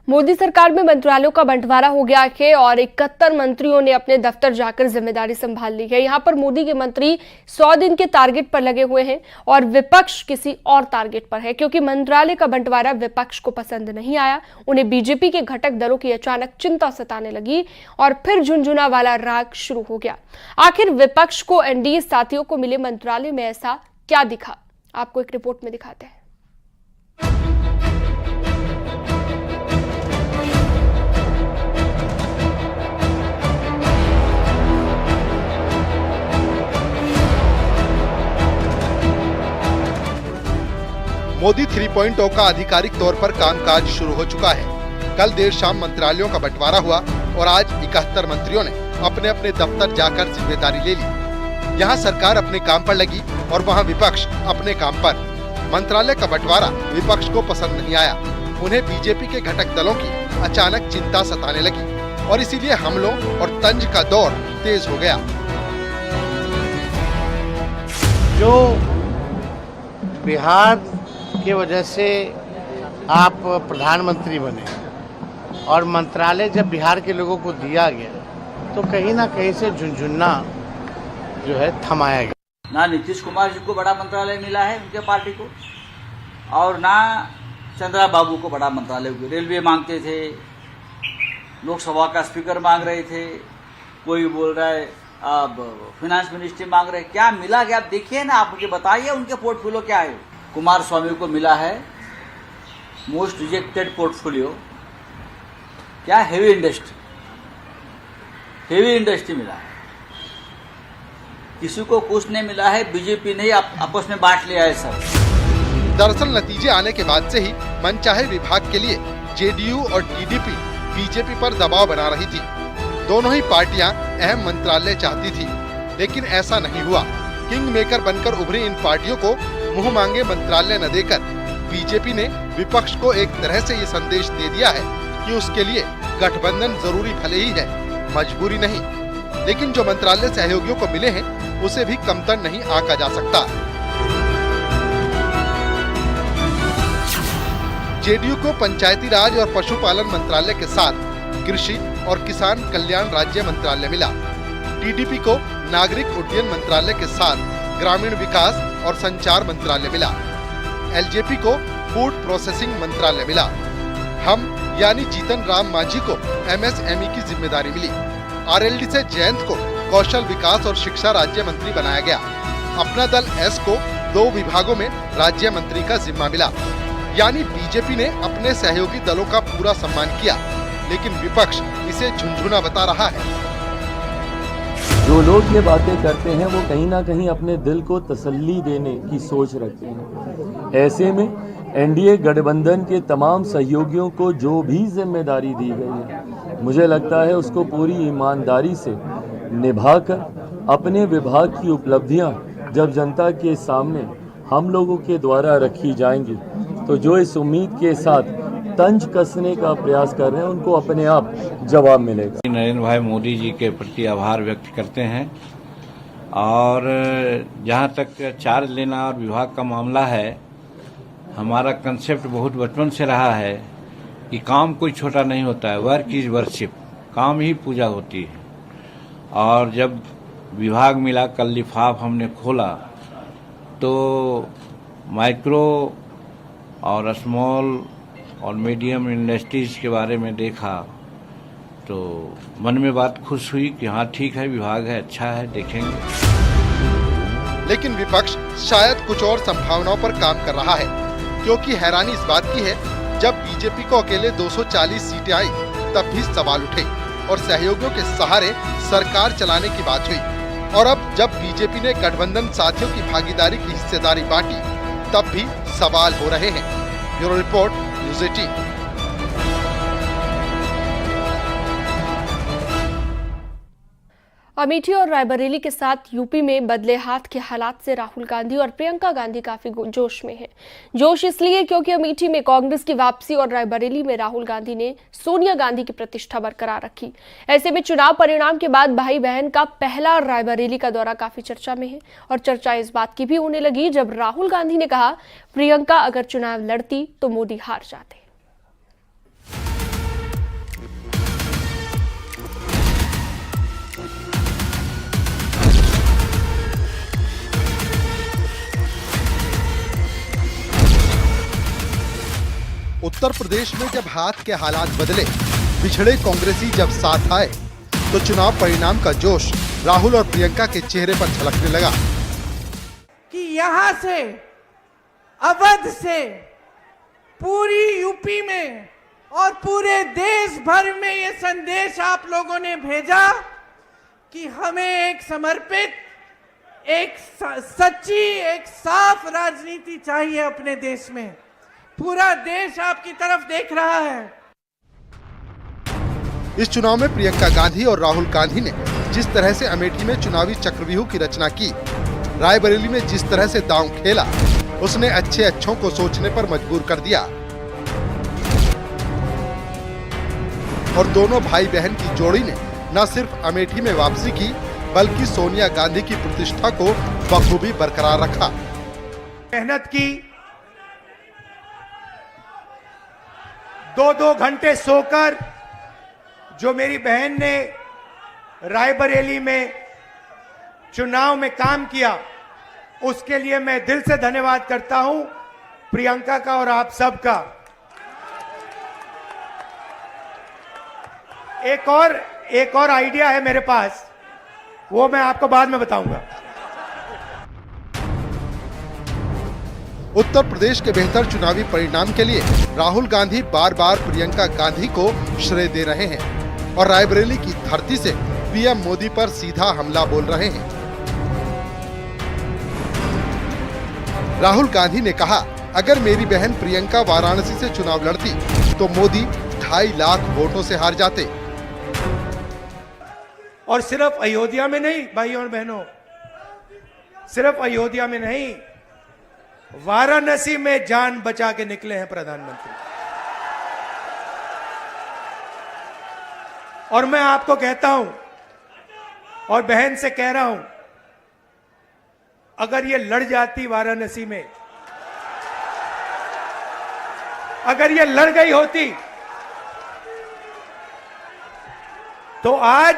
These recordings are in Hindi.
मोदी सरकार में मंत्रालयों का बंटवारा हो गया है और 71 मंत्रियों ने अपने दफ्तर जाकर जिम्मेदारी संभाल ली है। यहाँ पर मोदी के मंत्री 100 दिन के टारगेट पर लगे हुए हैं और विपक्ष किसी और टारगेट पर है, क्योंकि मंत्रालय का बंटवारा विपक्ष को पसंद नहीं आया। उन्हें बीजेपी के घटक दलों की अचानक चिंता सताने लगी और फिर झुनझुना वाला राग शुरू हो गया। आखिर विपक्ष को एनडीए साथियों को मिले मंत्रालय में ऐसा क्या दिखा, आपको एक रिपोर्ट में दिखाते हैं। मोदी 3.0 का आधिकारिक तौर पर कामकाज शुरू हो चुका है। कल देर शाम मंत्रालयों का बंटवारा हुआ और आज 71 मंत्रियों ने अपने अपने दफ्तर जाकर जिम्मेदारी ले ली। यहाँ सरकार अपने काम पर लगी और वहाँ विपक्ष अपने काम पर। मंत्रालय का बंटवारा विपक्ष को पसंद नहीं आया। उन्हें बीजेपी के घटक दलों की अचानक चिंता सताने लगी और इसीलिए हमलों और तंज का दौर तेज हो गया। जो बिहार की वजह से आप प्रधानमंत्री बने और मंत्रालय जब बिहार के लोगों को दिया गया तो कहीं ना कहीं से झुनझुना जो है थमाया गया। ना नीतीश कुमार जी को बड़ा मंत्रालय मिला है उनके पार्टी को, और ना चंद्रा बाबू को बड़ा मंत्रालय। रेलवे मांगते थे, लोकसभा का स्पीकर मांग रहे थे, कोई बोल रहा है अब फाइनेंस मिनिस्ट्री मांग रहे। क्या मिला क्या आप देखिए ना, आप मुझे बताइए उनके पोर्टफोलियो क्या है। कुमार स्वामी को मिला है मोस्ट रिजेक्टेड पोर्टफोलियो, क्या हेवी इंडस्ट्री मिला है। किसी को कुछ नहीं मिला है, बीजेपी ने आपस में बांट लिया है सब। दरअसल नतीजे आने के बाद से ही मनचाहे विभाग के लिए जेडीयू और टीडीपी बीजेपी पर दबाव बना रही थी। दोनों ही पार्टियां अहम मंत्रालय चाहती थी, लेकिन ऐसा नहीं हुआ। किंग मेकर बनकर उभरी इन पार्टियों को मुंह मांगे मंत्रालय न देकर बीजेपी ने विपक्ष को एक तरह से ये संदेश दे दिया है कि उसके लिए गठबंधन जरूरी भले ही है, मजबूरी नहीं। लेकिन जो मंत्रालय सहयोगियों को मिले हैं उसे भी कमतर नहीं आंका जा सकता। जेडीयू को पंचायती राज और पशुपालन मंत्रालय के साथ कृषि और किसान कल्याण राज्य मंत्रालय मिला। टीडीपी को नागरिक उड्डयन मंत्रालय के साथ ग्रामीण विकास और संचार मंत्रालय मिला। एलजेपी को फूड प्रोसेसिंग मंत्रालय मिला। हम यानी जीतन राम मांझी को एमएसएमई की जिम्मेदारी मिली। आरएलडी से जयंत को कौशल विकास और शिक्षा राज्य मंत्री बनाया गया। अपना दल एस को 2 विभागों में राज्य मंत्री का जिम्मा मिला। यानी बीजेपी ने अपने सहयोगी दलों का पूरा सम्मान किया, लेकिन विपक्ष इसे झुनझुना बता रहा है। जो लोग ये बातें करते हैं वो कहीं ना कहीं अपने दिल को तसल्ली देने की सोच रखते हैं। ऐसे में एनडीए गठबंधन के तमाम सहयोगियों को जो भी जिम्मेदारी दी गई है, मुझे लगता है उसको पूरी ईमानदारी से निभाकर अपने विभाग की उपलब्धियां जब जनता के सामने हम लोगों के द्वारा रखी जाएंगी, तो जो इस उम्मीद के साथ तंज कसने का प्रयास कर रहे हैं उनको अपने आप जवाब मिलेगा। नरेंद्र भाई मोदी जी के प्रति आभार व्यक्त करते हैं। और जहां तक चार्ज लेना और विभाग का मामला है, हमारा कंसेप्ट बहुत बचपन से रहा है कि काम कोई छोटा नहीं होता है, वर्क इज वर्शिप, काम ही पूजा होती है। और जब विभाग मिला, कल लिफाफ हमने खोला तो माइक्रो और स्मॉल और मीडियम इंडस्ट्रीज के बारे में देखा तो मन में बात खुश हुई कि हाँ ठीक है, विभाग है, अच्छा है, देखेंगे। लेकिन विपक्ष शायद कुछ और संभावनाओं पर काम कर रहा है, क्योंकि हैरानी इस बात की है जब बीजेपी को अकेले 240 सीटें आई तब भी सवाल उठे और सहयोगियों के सहारे सरकार चलाने की बात हुई। और अब जब बीजेपी ने गठबंधन साथियों की भागीदारी की हिस्सेदारी बांटी तब भी सवाल हो रहे हैं। Bureau report, news 18। अमेठी और रायबरेली के साथ यूपी में बदले हाथ के हालात से राहुल गांधी और प्रियंका गांधी काफी जोश में हैं। जोश इसलिए क्योंकि अमेठी में कांग्रेस की वापसी और रायबरेली में राहुल गांधी ने सोनिया गांधी की प्रतिष्ठा बरकरार रखी। ऐसे में चुनाव परिणाम के बाद भाई बहन का पहला रायबरेली का दौरा काफी चर्चा में है और चर्चा इस बात की भी होने लगी जब राहुल गांधी ने कहा प्रियंका अगर चुनाव लड़ती तो मोदी हार जाते। उत्तर प्रदेश में जब हाथ के हालात बदले, पिछड़े कांग्रेसी जब साथ आए, तो चुनाव परिणाम का जोश राहुल और प्रियंका के चेहरे पर झलकने लगा कि यहां से, अवध से, पूरी यूपी में और पूरे देश भर में ये संदेश आप लोगों ने भेजा कि हमें एक समर्पित, एक सच्ची, एक साफ राजनीति चाहिए अपने देश में। पूरा देश आपकी तरफ देख रहा है। इस चुनाव में प्रियंका गांधी और राहुल गांधी ने जिस तरह से अमेठी में चुनावी चक्रव्यूह की रचना की, रायबरेली में जिस तरह से दांव खेला, उसने अच्छे अच्छों को सोचने पर मजबूर कर दिया। और दोनों भाई बहन की जोड़ी ने न सिर्फ अमेठी में वापसी की, बल्कि सोनिया गांधी की प्रतिष्ठा को बखूबी बरकरार रखा। मेहनत की, 2-2 घंटे सोकर जो मेरी बहन ने रायबरेली में चुनाव में काम किया, उसके लिए मैं दिल से धन्यवाद करता हूं प्रियंका का और आप सबका। एक और आइडिया है मेरे पास, वो मैं आपको बाद में बताऊंगा। उत्तर प्रदेश के बेहतर चुनावी परिणाम के लिए राहुल गांधी बार बार प्रियंका गांधी को श्रेय दे रहे हैं और रायबरेली की धरती से पीएम मोदी पर सीधा हमला बोल रहे हैं। राहुल गांधी ने कहा, अगर मेरी बहन प्रियंका वाराणसी से चुनाव लड़ती तो मोदी 2.5 लाख वोटों से हार जाते। और सिर्फ अयोध्या में नहीं भाइयों और बहनों, सिर्फ अयोध्या में नहीं, वाराणसी में जान बचा के निकले हैं प्रधानमंत्री। और मैं आपको कहता हूं और बहन से कह रहा हूं, अगर ये लड़ जाती वाराणसी में, अगर ये लड़ गई होती, तो आज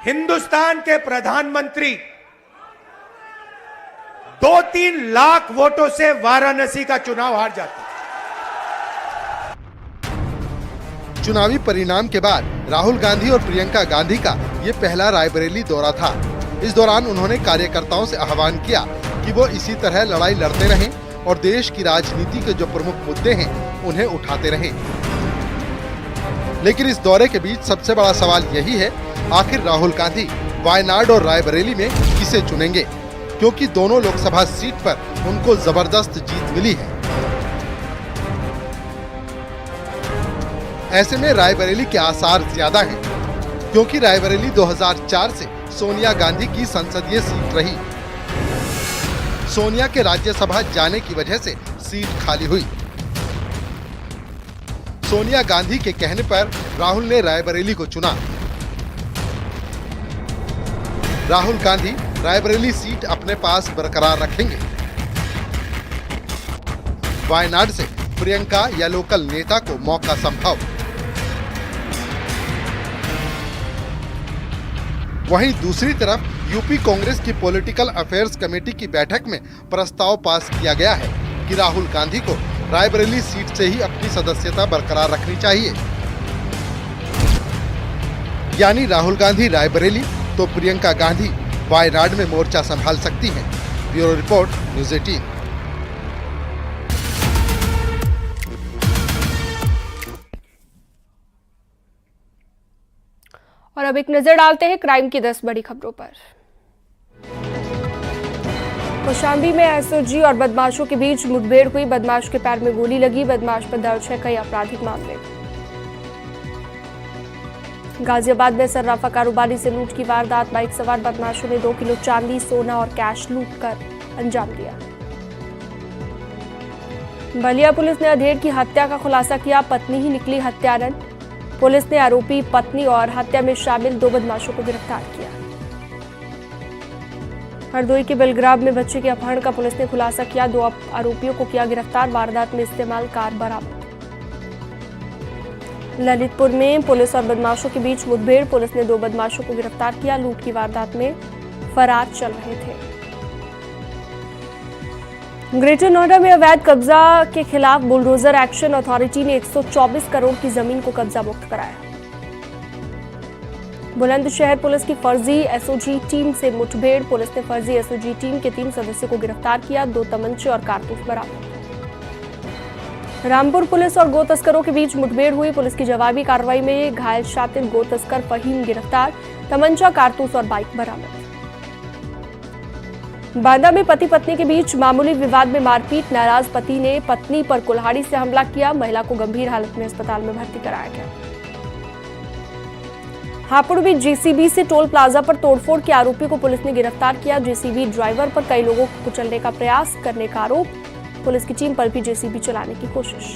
हिंदुस्तान के प्रधानमंत्री 2-3 लाख वोटों से वाराणसी का चुनाव हार जाते। चुनावी परिणाम के बाद राहुल गांधी और प्रियंका गांधी का ये पहला रायबरेली दौरा था। इस दौरान उन्होंने कार्यकर्ताओं से आह्वान किया कि वो इसी तरह लड़ाई लड़ते रहें और देश की राजनीति के जो प्रमुख मुद्दे हैं उन्हें उठाते रहें। लेकिन इस दौरे के बीच सबसे बड़ा सवाल यही है, आखिर राहुल गांधी वायनाड और रायबरेली में किसे चुनेंगे, क्योंकि दोनों लोकसभा सीट पर उनको जबरदस्त जीत मिली है। ऐसे में रायबरेली के आसार ज्यादा हैं, क्योंकि रायबरेली 2004 से सोनिया गांधी की संसदीय सीट रही। सोनिया के राज्यसभा जाने की वजह से सीट खाली हुई। सोनिया गांधी के कहने पर राहुल ने रायबरेली को चुना। राहुल गांधी रायबरेली सीट अपने पास बरकरार रखेंगे। वायनाड से प्रियंका या लोकल नेता को मौका संभव। वहीं दूसरी तरफ यूपी कांग्रेस की पॉलिटिकल अफेयर्स कमेटी की बैठक में प्रस्ताव पास किया गया है कि राहुल गांधी को रायबरेली सीट से ही अपनी सदस्यता बरकरार रखनी चाहिए। यानी राहुल गांधी रायबरेली तो प्रियंका गांधी वायनाड में मोर्चा संभाल सकती हैं। Bureau report, news 18। और अब एक नजर डालते हैं क्राइम की 10 बड़ी खबरों पर। कौशाम्बी में एसओजी और बदमाशों के बीच मुठभेड़ हुई। बदमाश के पैर में गोली लगी। बदमाश पर दर्ज है कई आपराधिक मामले। गाजियाबाद में सर्राफा कारोबारी से लूट की वारदात। बाइक सवार बदमाशों ने 2 किलो चांदी, सोना और कैश लूट कर अंजाम दिया। बलिया पुलिस ने अधेड़ की हत्या का खुलासा किया। पत्नी ही निकली हत्यारन। पुलिस ने आरोपी पत्नी और हत्या में शामिल 2 बदमाशों को गिरफ्तार किया। हरदोई के बेलग्राम में बच्चे के अपहरण का पुलिस ने खुलासा किया। 2 आरोपियों को किया गिरफ्तार। वारदात में इस्तेमाल कार बरामद। ललितपुर में पुलिस और बदमाशों के बीच मुठभेड़। पुलिस ने 2 बदमाशों को गिरफ्तार किया। लूट की वारदात में फरार चल रहे थे। ग्रेटर नोएडा में अवैध कब्जा के खिलाफ बुलडोजर एक्शन अथॉरिटी ने 124 करोड़ की जमीन को कब्जा मुक्त कराया। बुलंदशहर पुलिस की फर्जी एसओजी टीम से मुठभेड़, पुलिस ने फर्जी एसओजी टीम के 3 सदस्यों को गिरफ्तार किया, 2 तमंचे और कारतूस बरामद। रामपुर पुलिस और गो तस्करों के बीच मुठभेड़ हुई, पुलिस की जवाबी कार्रवाई में घायल शातिर गो तस्कर फहीम गिरफ्तार, तमंचा, कारतूस और बाइक बरामद। बांदा में पति पत्नी के बीच मामूली विवाद में मारपीट, नाराज पति ने पत्नी पर कुल्हाड़ी से हमला किया, महिला को गंभीर हालत में अस्पताल में भर्ती कराया गया। हापुड़ में जेसीबी से टोल प्लाजा पर तोड़फोड़ के आरोपी को पुलिस ने गिरफ्तार किया, जेसीबी ड्राइवर पर कई लोगों को कुचलने का प्रयास करने का आरोप, पुलिस की टीम पर भी जेसीबी चलाने की कोशिश।